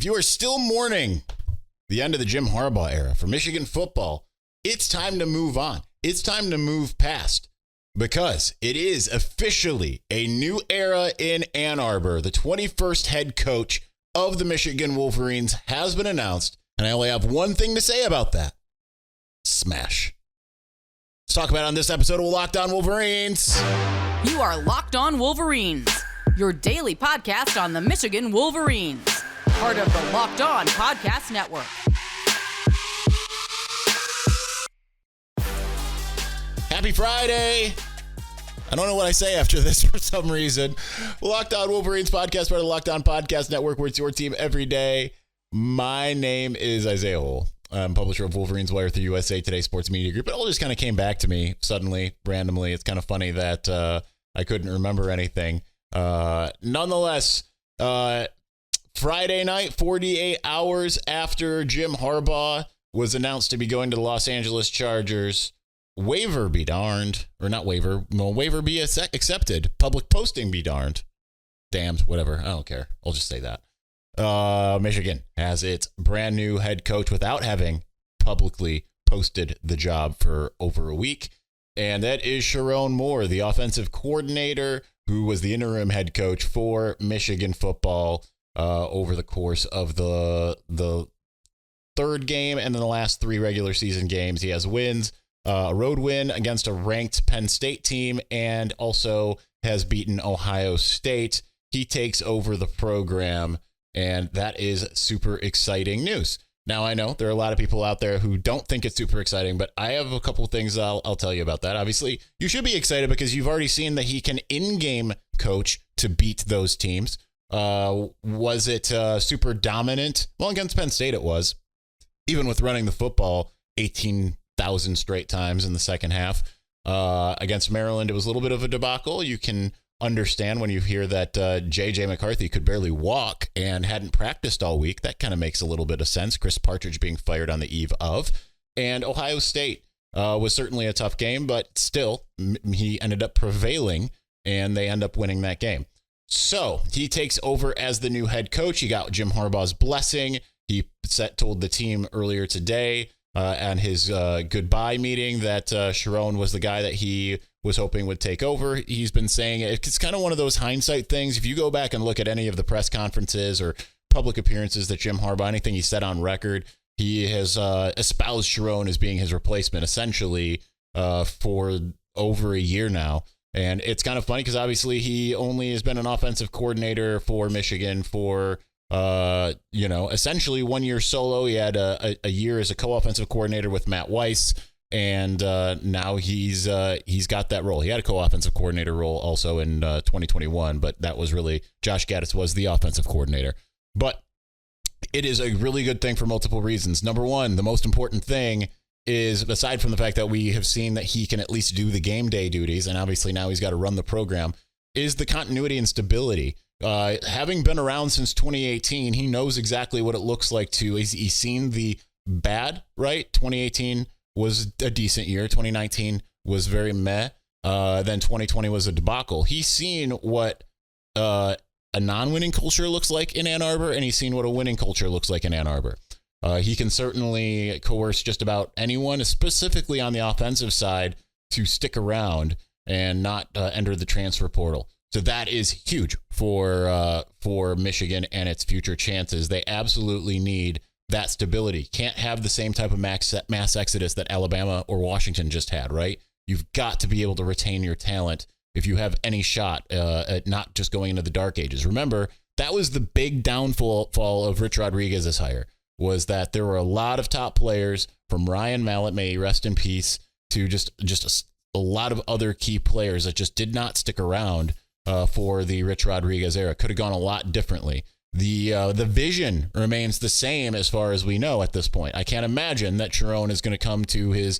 If you are still mourning the end of the Jim Harbaugh era for Michigan football, it's time to move on. It's time to move past because it is officially a new era in Ann Arbor. The 21st head coach of the Michigan Wolverines has been announced, and I only have one thing to say about that. Smash. Let's talk about it on this episode of Locked On Wolverines. You are Locked On Wolverines, your daily podcast on the Michigan Wolverines, part of the Locked On Podcast Network. Happy Friday. I don't know what I say after this for some reason. Locked On Wolverines podcast, part of the Locked On Podcast Network, where it's your team every day. My name is Isaiah Hole. I'm publisher of Wolverines Wire through USA Today Sports Media Group. It all just kind of came back to me suddenly, randomly. It's kind of funny that I couldn't remember anything. Nonetheless, Friday night, 48 hours after Jim Harbaugh was announced to be going to the Los Angeles Chargers, waiver be darned, or not waiver, no, waiver be accepted, public posting be darned. Damned, whatever, I don't care. I'll just say that. Michigan has its brand new head coach without having publicly posted the job for over a week. And that is Sherrone Moore, the offensive coordinator who was the interim head coach for Michigan football over the course of the third game and then the last three regular season games. He has wins, a road win against a ranked Penn State team, and also has beaten Ohio State. He takes over the program, and that is super exciting news. Now, I know there are a lot of people out there who don't think it's super exciting, but I have a couple things I'll tell you about that. Obviously, you should be excited because you've already seen that he can in-game coach to beat those teams. Was it super dominant? Well, against Penn State it was. Even with running the football 18,000 straight times in the second half. Against Maryland, it was a little bit of a debacle. You can understand when you hear that J.J. McCarthy could barely walk and hadn't practiced all week. That kind of makes a little bit of sense. Chris Partridge being fired on the eve of. And Ohio State was certainly a tough game, but still, he ended up prevailing, and they end up winning that game. So he takes over as the new head coach. He got Jim Harbaugh's blessing. He told the team earlier today and his goodbye meeting that Chiron was the guy that he was hoping would take over. He's been saying it's kind of one of those hindsight things. If you go back and look at any of the press conferences or public appearances that Jim Harbaugh, anything he said on record, he has espoused Chiron as being his replacement essentially for over a year now. And it's kind of funny because obviously he only has been an offensive coordinator for Michigan for essentially 1 year solo. He had a year as a co-offensive coordinator with Matt Weiss, and now he's got that role. He had a co-offensive coordinator role also in 2021, but that was really Josh Gattis was the offensive coordinator. But it is a really good thing for multiple reasons. Number one, the most important thing is, aside from the fact that we have seen that he can at least do the game day duties, and obviously now he's got to run the program, is the continuity and stability. Having been around since 2018, he knows exactly what it looks like he's seen the bad, right? 2018 was a decent year. 2019 was very meh. Then 2020 was a debacle. He's seen what a non-winning culture looks like in Ann Arbor, and he's seen what a winning culture looks like in Ann Arbor. He can certainly coerce just about anyone, specifically on the offensive side, to stick around and not enter the transfer portal. So that is huge for Michigan and its future chances. They absolutely need that stability. Can't have the same type of mass exodus that Alabama or Washington just had, right? You've got to be able to retain your talent if you have any shot at not just going into the dark ages. Remember, that was the big downfall of Rich Rodriguez's hire, was that there were a lot of top players, from Ryan Mallett, may he rest in peace, to just a lot of other key players that just did not stick around for the Rich Rodriguez era. Could have gone a lot differently. The vision remains the same as far as we know at this point. I can't imagine that Chiron is going to come to his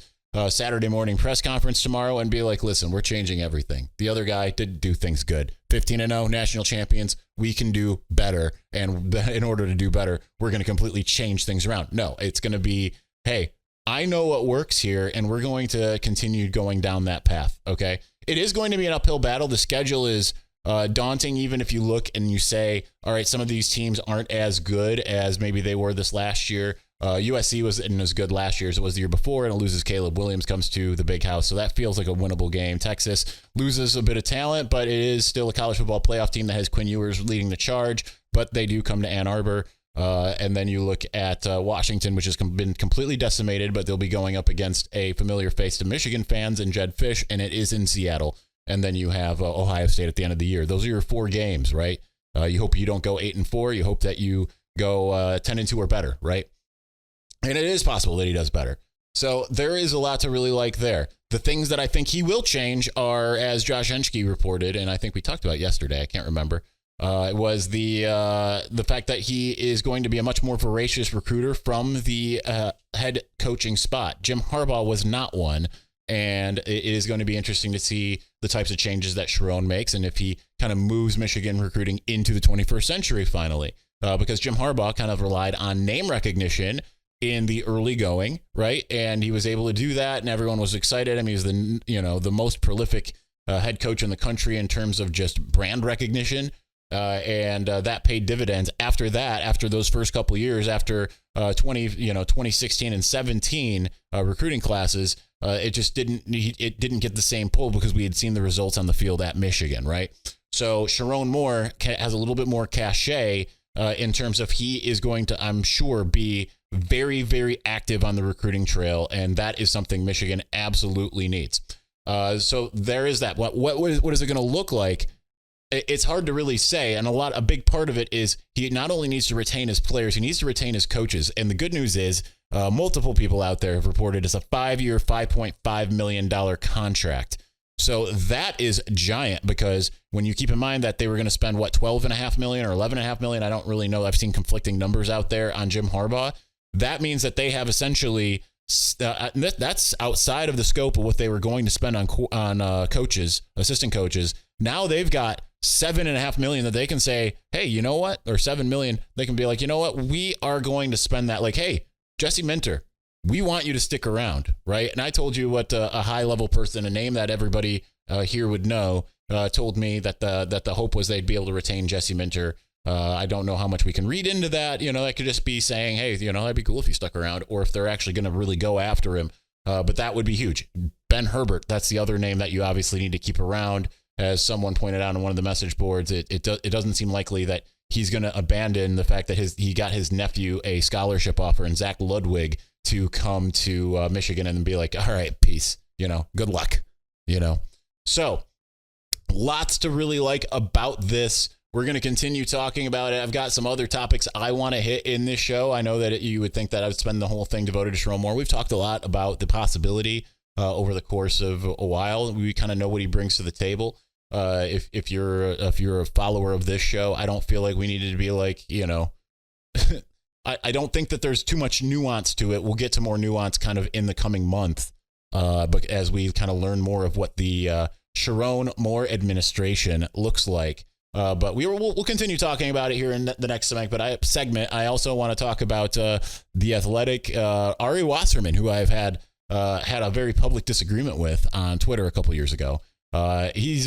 Saturday morning press conference tomorrow and be like, listen, we're changing everything. The other guy didn't do things good. 15-0 national champions. We can do better. And in order to do better, we're going to completely change things around. No, it's going to be, hey, I know what works here, and we're going to continue going down that path. Okay. It is going to be an uphill battle. The schedule is daunting, even if you look and you say, all right, some of these teams aren't as good as maybe they were this last year. USC wasn't as good last year as it was the year before, and it loses Caleb Williams, comes to the big house. So that feels like a winnable game. Texas loses a bit of talent, but it is still a college football playoff team that has Quinn Ewers leading the charge, but they do come to Ann Arbor. And then you look at Washington, which has been completely decimated, but they'll be going up against a familiar face to Michigan fans and Jed Fish, and it is in Seattle. And then you have Ohio State at the end of the year. Those are your 4 games, right? You hope you don't go 8-4. You hope that you go 10-2 or better, right? And it is possible that he does better. So there is a lot to really like there. The things that I think he will change are, as Josh Henschke reported, and I think we talked about yesterday, I can't remember, it was the fact that he is going to be a much more voracious recruiter from the head coaching spot. Jim Harbaugh was not one, and it is going to be interesting to see the types of changes that Sherrone makes and if he kind of moves Michigan recruiting into the 21st century finally, because Jim Harbaugh kind of relied on name recognition in the early going, right? And he was able to do that, and everyone was excited. I mean, he was the most prolific head coach in the country in terms of just brand recognition. And that paid dividends after that, after those first couple of years, after 2016 and 17 recruiting classes, it just didn't get the same pull because we had seen the results on the field at Michigan, right? So Sherrone Moore has a little bit more cachet in terms of he is going to, I'm sure, be very, very active on the recruiting trail, and that is something Michigan absolutely needs. So there is that. What is it going to look like? It's hard to really say, and a big part of it is he not only needs to retain his players, he needs to retain his coaches. And the good news is multiple people out there have reported it's a 5-year, $5.5 million contract. So that is giant, because when you keep in mind that they were going to spend, $12.5 million or $11.5 million, I don't really know. I've seen conflicting numbers out there on Jim Harbaugh. That means that they have essentially, that's outside of the scope of what they were going to spend on coaches, assistant coaches. Now they've got $7.5 million that they can say, hey, you know what? Or $7 million. They can be like, you know what? We are going to spend that. Like, hey, Jesse Minter, we want you to stick around, right? And I told you what a high level person, a name that everybody here would know, told me that the hope was they'd be able to retain Jesse Minter. I don't know how much we can read into that. That could just be saying, hey, that'd be cool if he stuck around, or if they're actually going to really go after him. But that would be huge. Ben Herbert, that's the other name that you obviously need to keep around. As someone pointed out on one of the message boards, it doesn't seem likely that he's going to abandon the fact that he got his nephew a scholarship offer in Zach Ludwig to come to Michigan and be like, all right, peace, good luck, So lots to really like about this. We're going to continue talking about it. I've got some other topics I want to hit in this show. I know that you would think that I would spend the whole thing devoted to Sherrone Moore. We've talked a lot about the possibility over the course of a while. We kind of know what he brings to the table. If you're a follower of this show, I don't feel like we needed to be like, I don't think that there's too much nuance to it. We'll get to more nuance kind of in the coming month, but as we kind of learn more of what the Sherrone Moore administration looks like. But we'll continue talking about it here in the next segment. I also want to talk about the Athletic Ari Wasserman, who I've had a very public disagreement with on Twitter a couple years ago. He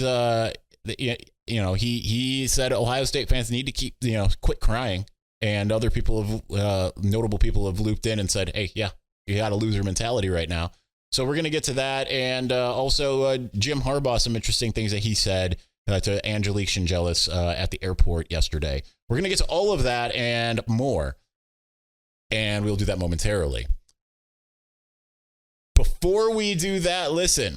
said Ohio State fans need to quit crying, and other people notable people have looped in and said, hey, yeah, you got a loser mentality right now. So we're going to get to that. And also Jim Harbaugh, some interesting things that he said to Angelique Chengelis at the airport yesterday. We're going to get to all of that and more, and we'll do that momentarily. Before we do that, listen,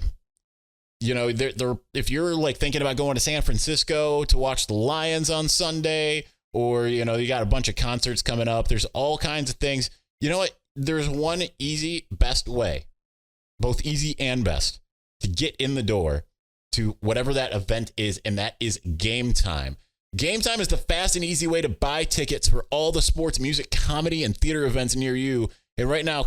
if you're like thinking about going to San Francisco to watch the Lions on Sunday, or, you got a bunch of concerts coming up, there's all kinds of things. You know what? There's one easy, best way, both easy and best, to get in the door to whatever that event is, and that is Game Time. Game Time is the fast and easy way to buy tickets for all the sports, music, comedy, and theater events near you. And right now,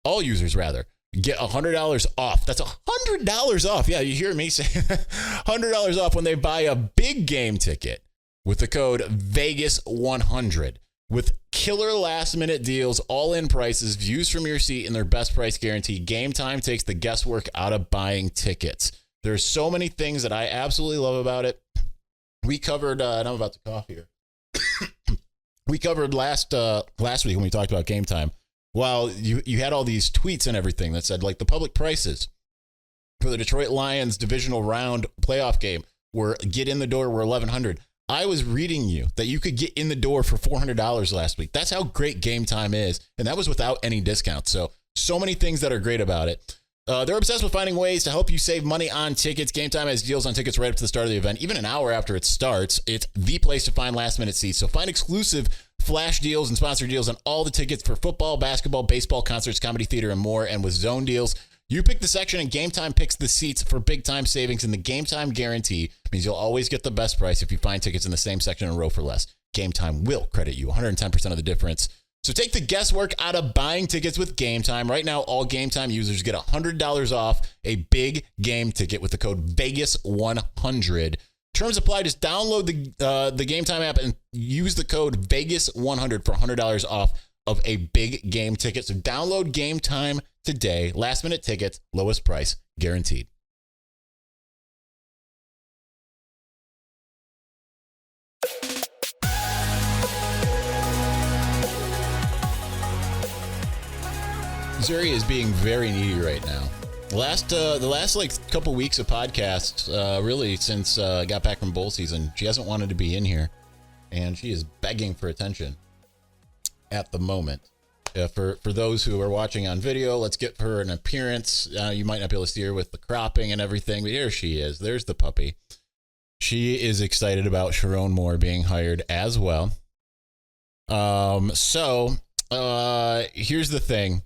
all users, get $100 off. That's $100 off. Yeah, you hear me say $100 off when they buy a big game ticket with the code Vegas100. With killer last-minute deals, all-in prices, views from your seat, and their best price guarantee, Game Time takes the guesswork out of buying tickets. There's so many things that I absolutely love about it. we covered, and I'm about to cough here. We covered last week when we talked about Game Time. While you had all these tweets and everything that said like the public prices for the Detroit Lions divisional round playoff game were get in the door were $1,100. I was reading you that you could get in the door for $400 last week. That's how great Game Time is, and that was without any discounts. So many things that are great about it. They're obsessed with finding ways to help you save money on tickets. Game Time has deals on tickets right up to the start of the event, even an hour after it starts. It's the place to find last-minute seats. So find exclusive flash deals and sponsor deals on all the tickets for football, basketball, baseball, concerts, comedy, theater, and more. And with zone deals, you pick the section and Game Time picks the seats for big-time savings. And the Game Time guarantee means you'll always get the best price if you find tickets in the same section in a row for less. Game Time will credit you 110% of the difference. So take the guesswork out of buying tickets with Game Time. Right now, all Game Time users get $100 off a big game ticket with the code Vegas100. Terms apply. Just download the Game Time app and use the code Vegas100 for $100 off of a big game ticket. So download Game Time today. Last minute tickets, lowest price guaranteed. Missouri is being very needy right now. The last like couple weeks of podcasts, really since I got back from bowl season, she hasn't wanted to be in here, and she is begging for attention at the moment. For those who are watching on video, let's get her an appearance. You might not be able to see her with the cropping and everything, but here she is. There's the puppy. She is excited about Sherrone Moore being hired as well. Here's the thing.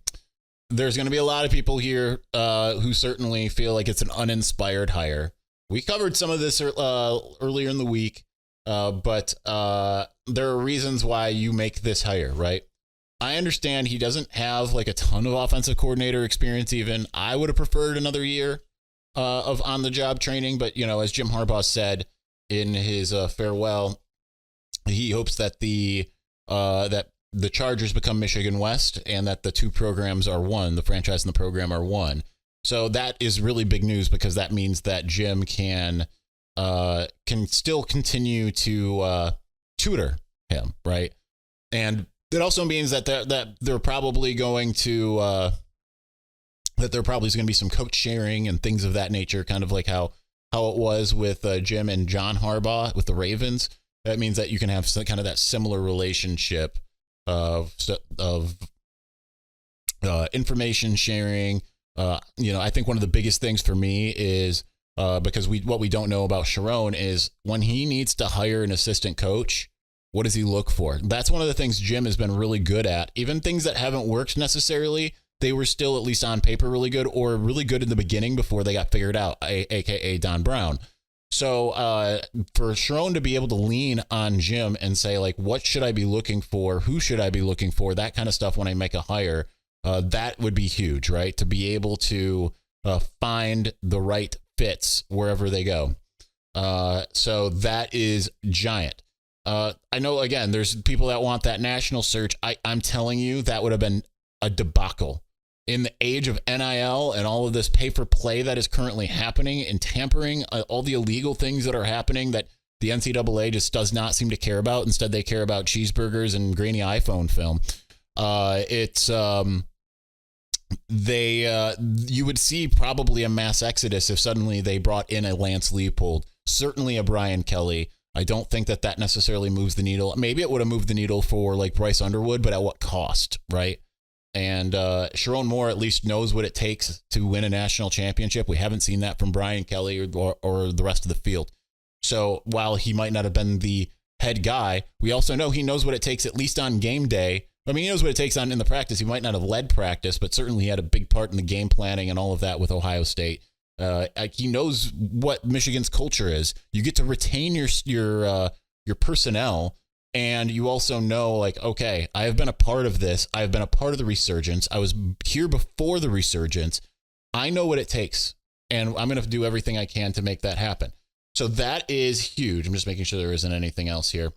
There's going to be a lot of people here who certainly feel like it's an uninspired hire. We covered some of this earlier in the week, but there are reasons why you make this hire, right? I understand he doesn't have like a ton of offensive coordinator experience even. I would have preferred another year of on-the-job training, but, you know, as Jim Harbaugh said in his farewell, he hopes that the Chargers become Michigan West and that the two programs are one, the franchise and the program are one. So that is really big news because that means that Jim can still continue to tutor him, right? And it also means that they're probably going to that there probably is going to be some coach sharing and things of that nature, kind of like how it was with Jim and John Harbaugh with the Ravens. That means that you can have some kind of that similar relationship of information sharing. I think one of the biggest things for me is because what we don't know about Chiron is when he needs to hire an assistant coach, what does he look for? That's one of the things Jim has been really good at. Even things that haven't worked necessarily, they were still at least on paper really good or really good in the beginning before they got figured out, aka Don Brown. So for Chiron to be able to lean on Jim and say, like, what should I be looking for? Who should I be looking for? That kind of stuff when I make a hire, that would be huge, right? To be able to find the right fits wherever they go. So that is giant. I know, again, there's people that want that national search. I'm telling you, that would have been a debacle. In the age of NIL and all of this pay-for-play that is currently happening and tampering, all the illegal things that are happening that the NCAA just does not seem to care about. Instead, they care about cheeseburgers and grainy iPhone film. You would see probably a mass exodus if suddenly they brought in a Lance Leopold, certainly a Brian Kelly. I don't think that necessarily moves the needle. Maybe it would have moved the needle for like Bryce Underwood, but at what cost, right? And Sherrone Moore at least knows what it takes to win a national championship. We haven't seen that from Brian Kelly or the rest of the field. So while he might not have been the head guy, we also know he knows what it takes, at least on game day. I mean, he knows what it takes in the practice. He might not have led practice, but certainly he had a big part in the game planning and all of that with Ohio State. He knows what Michigan's culture is. You get to retain your personnel. And you also know, like, okay, I have been a part of this. I have been a part of the resurgence. I was here before the resurgence. I know what it takes, and I'm going to do everything I can to make that happen. So that is huge. I'm just making sure there isn't anything else here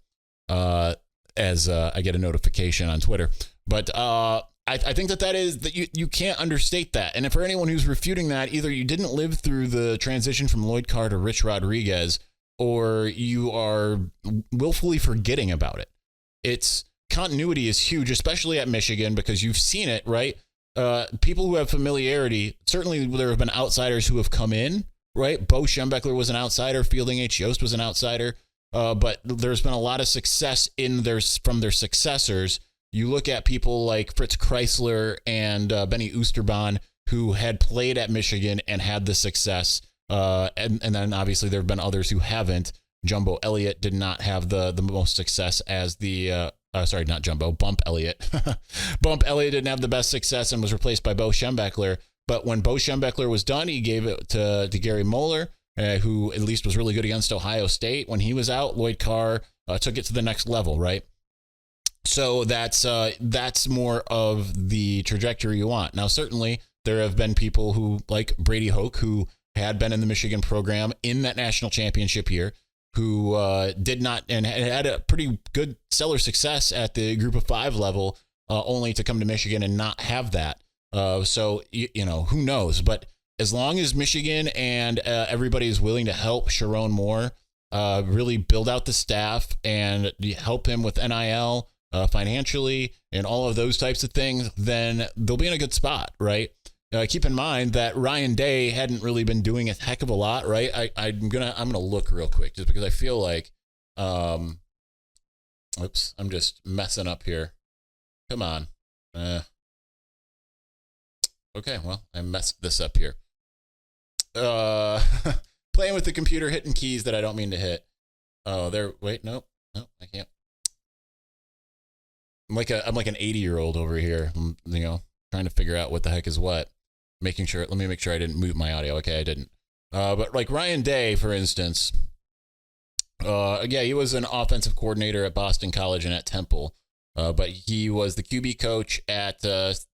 as I get a notification on Twitter. But I think that you can't understate that. And for anyone who's refuting that, either you didn't live through the transition from Lloyd Carr to Rich Rodriguez, or you are willfully forgetting about it. It's continuity is huge, especially at Michigan, because you've seen it, right? People who have familiarity, certainly there have been outsiders who have come in, right? Bo Schembechler was an outsider. Fielding H. Yost was an outsider. But there's been a lot of success from their successors. You look at people like Fritz Chrysler and Benny Oosterbaan, who had played at Michigan and had the success. And then obviously there have been others who haven't. Jumbo Elliott did not have the most success as not Jumbo, Bump Elliott. Bump Elliott didn't have the best success and was replaced by Bo Schembechler. But when Bo Schembechler was done, he gave it to Gary Moeller, who at least was really good against Ohio State. When he was out, Lloyd Carr took it to the next level, right? So that's more of the trajectory you want. Now, certainly there have been people who, like Brady Hoke, who had been in the Michigan program in that national championship year, who did not and had a pretty good stellar success at the group of 5 level, only to come to Michigan and not have that. So, who knows? But as long as Michigan and everybody is willing to help Sherrone Moore really build out the staff and help him with NIL financially and all of those types of things, then they'll be in a good spot, right? Keep in mind that Ryan Day hadn't really been doing a heck of a lot, right? I'm gonna look real quick just because I feel like, oops, I'm just messing up here. Come on. Okay, well, I messed this up here. Playing with the computer, hitting keys that I don't mean to hit. Oh, wait, no, I can't. I'm like an 80-year-old over here, trying to figure out what the heck is what. Let me make sure I didn't mute my audio. Okay, I didn't. But like Ryan Day, for instance, he was an offensive coordinator at Boston College and at Temple, but he was the QB coach at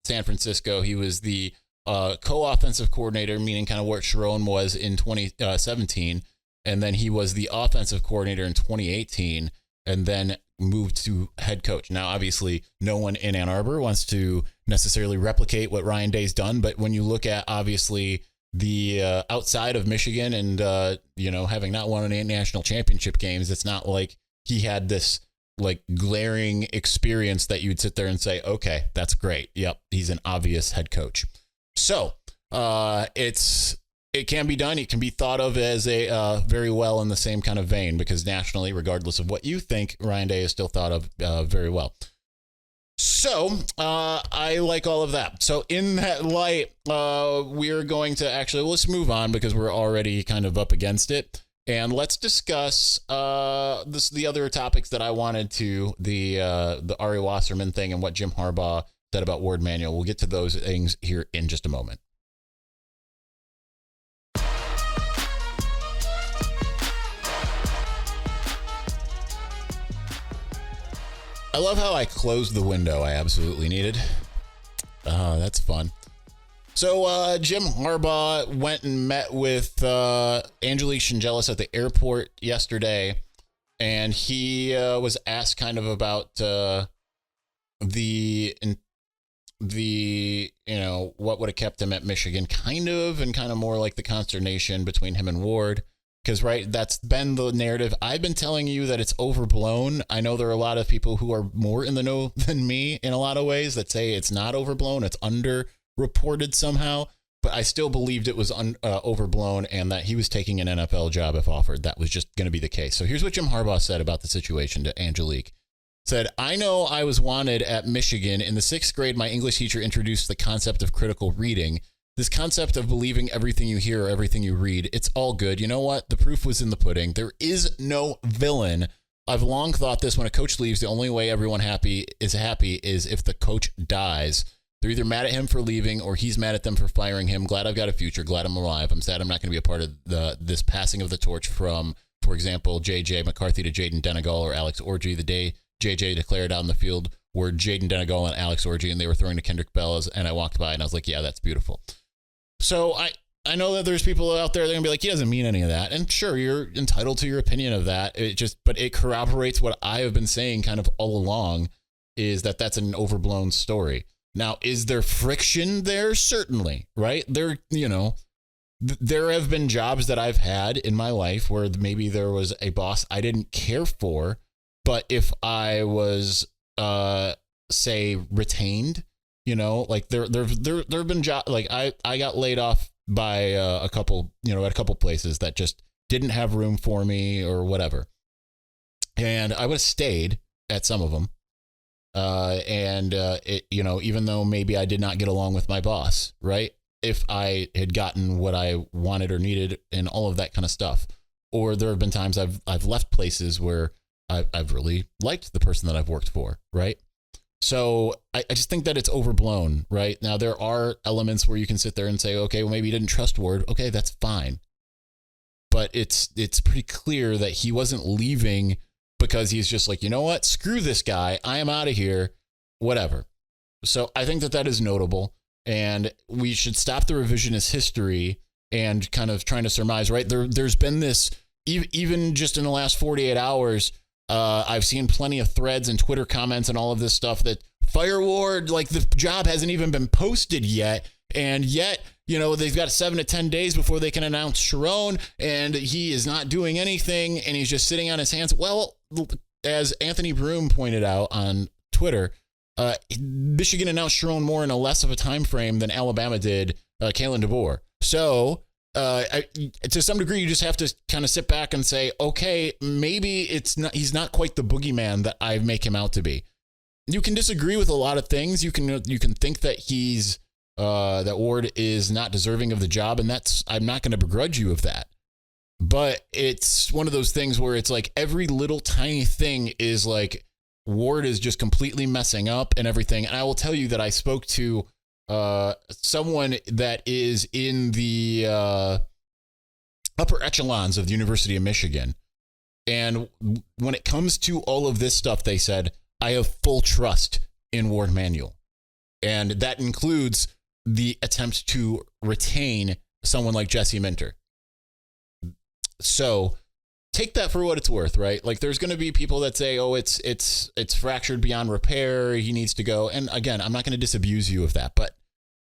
San Francisco. He was the co-offensive coordinator, meaning kind of what Chiron was in 2017, and then he was the offensive coordinator in 2018, and then moved to head coach. Now, obviously, no one in Ann Arbor wants to necessarily replicate what Ryan Day's done, but when you look at, obviously, the outside of Michigan and, having not won any national championship games, it's not like he had this, like, glaring experience that you'd sit there and say, okay, that's great. Yep, he's an obvious head coach. So, it can be done. It can be thought of as a very well in the same kind of vein, because nationally, regardless of what you think, Ryan Day is still thought of very well. So I like all of that. So in that light, we're going to let's move on because we're already kind of up against it. And let's discuss the other topics that I wanted to, the Ari Wasserman thing and what Jim Harbaugh said about Warde Manuel. We'll get to those things here in just a moment. I love how I closed the window I absolutely needed. That's fun. So Jim Harbaugh went and met with Angelique Chengelis at the airport yesterday, and he was asked kind of about the what would have kept him at Michigan, kind of more like the consternation between him and Warde. Because, right, that's been the narrative. I've been telling you that it's overblown. I know there are a lot of people who are more in the know than me in a lot of ways that say it's not overblown, it's underreported somehow. But I still believed it was overblown and that he was taking an NFL job if offered. That was just going to be the case. So here's what Jim Harbaugh said about the situation to Angelique. Said, I know I was wanted at Michigan. In the 6th grade, my English teacher introduced the concept of critical reading. This concept of believing everything you hear or everything you read, it's all good. You know what? The proof was in the pudding. There is no villain. I've long thought this: when a coach leaves, the only way everyone is happy is if the coach dies. They're either mad at him for leaving or he's mad at them for firing him. Glad I've got a future. Glad I'm alive. I'm sad I'm not going to be a part of this passing of the torch from, for example, J.J. McCarthy to Jaden Denegal or Alex Orji. The day J.J. declared out on the field were Jaden Denegal and Alex Orji, and they were throwing to Kendrick Bells, and I walked by and I was like, yeah, that's beautiful. So I know that there's people out there that are going to be like, he doesn't mean any of that. And sure, you're entitled to your opinion of that. But it corroborates what I have been saying kind of all along, is that that's an overblown story. Now, is there friction there? Certainly, right? There, there have been jobs that I've had in my life where maybe there was a boss I didn't care for, but if I was, say, retained, like there have been jobs, like I got laid off by a couple, at a couple places that just didn't have room for me or whatever. And I would have stayed at some of them. Even though maybe I did not get along with my boss, right? If I had gotten what I wanted or needed and all of that kind of stuff. Or there have been times I've left places where I've really liked the person that I've worked for, right? So I just think that it's overblown, right? Now, there are elements where you can sit there and say, okay, well, maybe you didn't trust Warde. Okay, that's fine. But it's pretty clear that he wasn't leaving because he's just like, you know what? Screw this guy. I am out of here. Whatever. So I think that is notable. And we should stop the revisionist history and kind of trying to surmise, right? There's been this, even just in the last 48 hours, I've seen plenty of threads and Twitter comments and all of this stuff that fire Warde, like the job hasn't even been posted yet. And yet, they've got 7 to 10 days before they can announce Chiron, and he is not doing anything, and he's just sitting on his hands. Well, as Anthony Broom pointed out on Twitter, Michigan announced Sherrone Moore in a less of a time frame than Alabama did Kalen DeBoer. So to some degree, you just have to kind of sit back and say, okay, maybe he's not quite the boogeyman that I make him out to be. You can disagree with a lot of things. You can think that that Warde is not deserving of the job, and I'm not going to begrudge you of that. But it's one of those things where it's like every little tiny thing is like Warde is just completely messing up and everything. And I will tell you that I spoke to someone that is in the upper echelons of the University of Michigan. And when it comes to all of this stuff, they said, I have full trust in Warde Manuel. And that includes the attempt to retain someone like Jesse Minter. So take that for what it's worth, right? Like there's going to be people that say, oh, it's fractured beyond repair. He needs to go. And again, I'm not going to disabuse you of that, but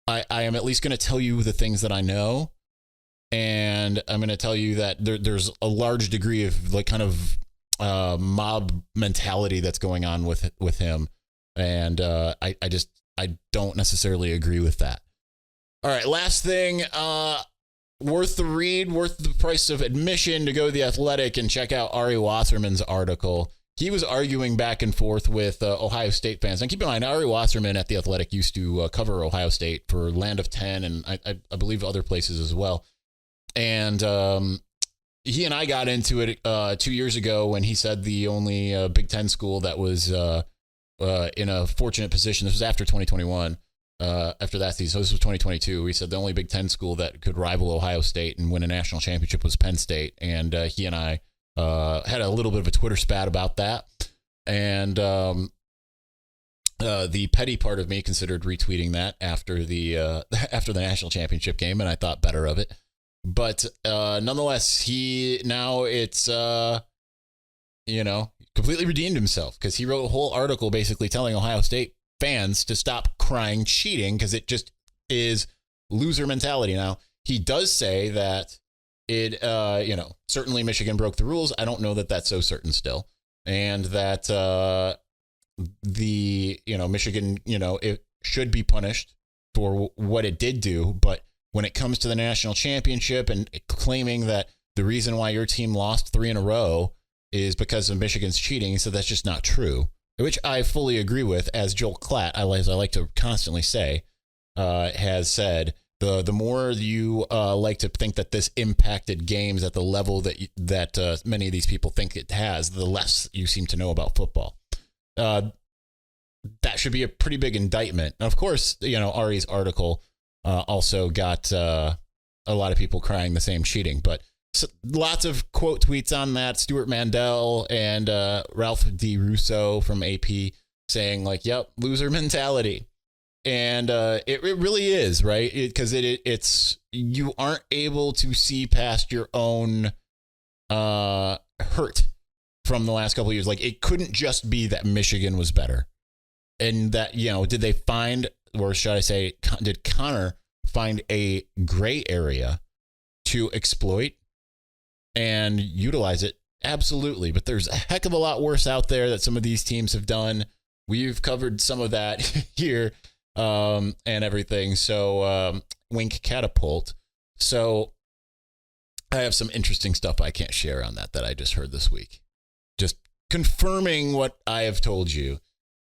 I am at least going to tell you the things that I know. And I'm going to tell you that there's a large degree of like kind of mob mentality that's going on with him. And I don't necessarily agree with that. All right, last thing, worth the read, worth the price of admission to go to The Athletic and check out Ari Wasserman's article. He was arguing back and forth with Ohio State fans. And keep in mind, Ari Wasserman at The Athletic used to cover Ohio State for Land of 10 and I believe other places as well. And he and I got into it 2 years ago when he said the only Big Ten school that was in a fortunate position. This was after 2021. After that season, so this was 2022. We said the only Big Ten school that could rival Ohio State and win a national championship was Penn State. And he and I had a little bit of a Twitter spat about that. And the petty part of me considered retweeting that after the national championship game, and I thought better of it. But nonetheless, it's completely redeemed himself because he wrote a whole article basically telling Ohio State fans to stop crying cheating because it just is loser mentality. Now, he does say that it, certainly Michigan broke the rules. I don't know that that's so certain still. And that Michigan, it should be punished for what it did do. But when it comes to the national championship and claiming that the reason why your team lost 3 in a row is because of Michigan's cheating, so that's just not true. Which I fully agree with, as Joel Klatt, as I like to constantly say, has said, the more you like to think that this impacted games at the level that many of these people think it has, the less you seem to know about football. That should be a pretty big indictment. And of course, Ari's article also got a lot of people crying the same cheating, but lots of quote tweets on that. Stuart Mandel and Ralph D. Russo from AP saying like, yep, loser mentality. And it really is, right? Because it's you aren't able to see past your own hurt from the last couple of years. Like it couldn't just be that Michigan was better. And that, did they find, or should I say, did Connor find a gray area to exploit and utilize it. Absolutely. But there's a heck of a lot worse out there that some of these teams have done. We've covered some of that here and everything. So wink catapult. So I have some interesting stuff I can't share on that I just heard this week. Just confirming what I have told you.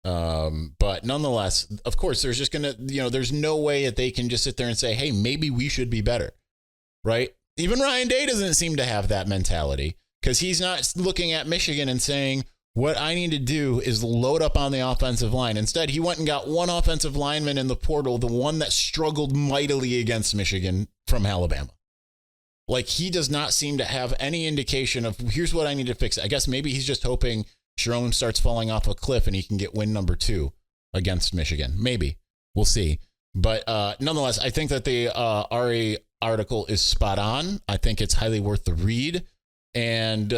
But nonetheless, of course, there's just going to, there's no way that they can just sit there and say, hey, maybe we should be better. Right? Even Ryan Day doesn't seem to have that mentality because he's not looking at Michigan and saying, what I need to do is load up on the offensive line. Instead, he went and got one offensive lineman in the portal, the one that struggled mightily against Michigan from Alabama. Like, he does not seem to have any indication of, here's what I need to fix. I guess maybe he's just hoping Sherrone starts falling off a cliff and he can get win number 2 against Michigan. Maybe. We'll see. But nonetheless, I think that the RA article is spot on. I think it's highly worth the read. And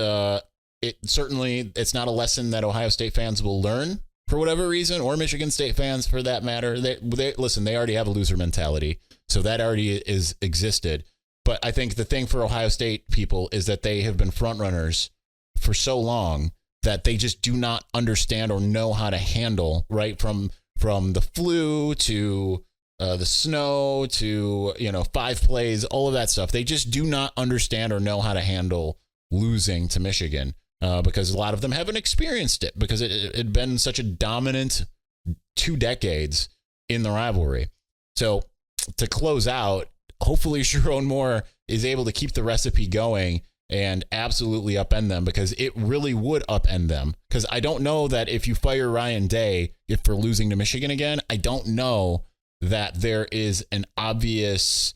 it's not a lesson that Ohio State fans will learn for whatever reason, or Michigan State fans for that matter. They listen, they already have a loser mentality. So that already is existed. But I think the thing for Ohio State people is that they have been front runners for so long that they just do not understand or know how to handle, right? From the flu to the snow to, 5 plays, all of that stuff. They just do not understand or know how to handle losing to Michigan because a lot of them haven't experienced it because it had been such a dominant 2 decades in the rivalry. So to close out, hopefully Sherrone Moore is able to keep the recipe going and absolutely upend them because it really would upend them. Because I don't know that if you fire Ryan Day for losing to Michigan again, I don't know that there is an obvious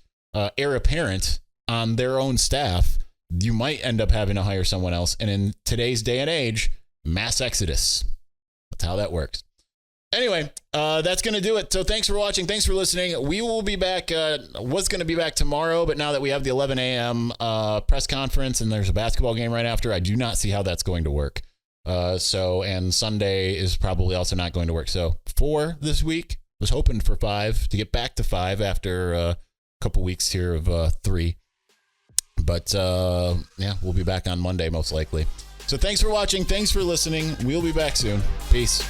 heir apparent on their own staff. You might end up having to hire someone else. And in today's day and age, mass exodus. That's how that works. Anyway, that's going to do it. So thanks for watching. Thanks for listening. We will be back. Was going to be back tomorrow, but now that we have the 11 a.m. Press conference and there's a basketball game right after, I do not see how that's going to work. And Sunday is probably also not going to work. So 4 this week. Was hoping for 5 to get back to 5 after a couple weeks here of 3. But we'll be back on Monday most likely. So thanks for watching. Thanks for listening. We'll be back soon. Peace.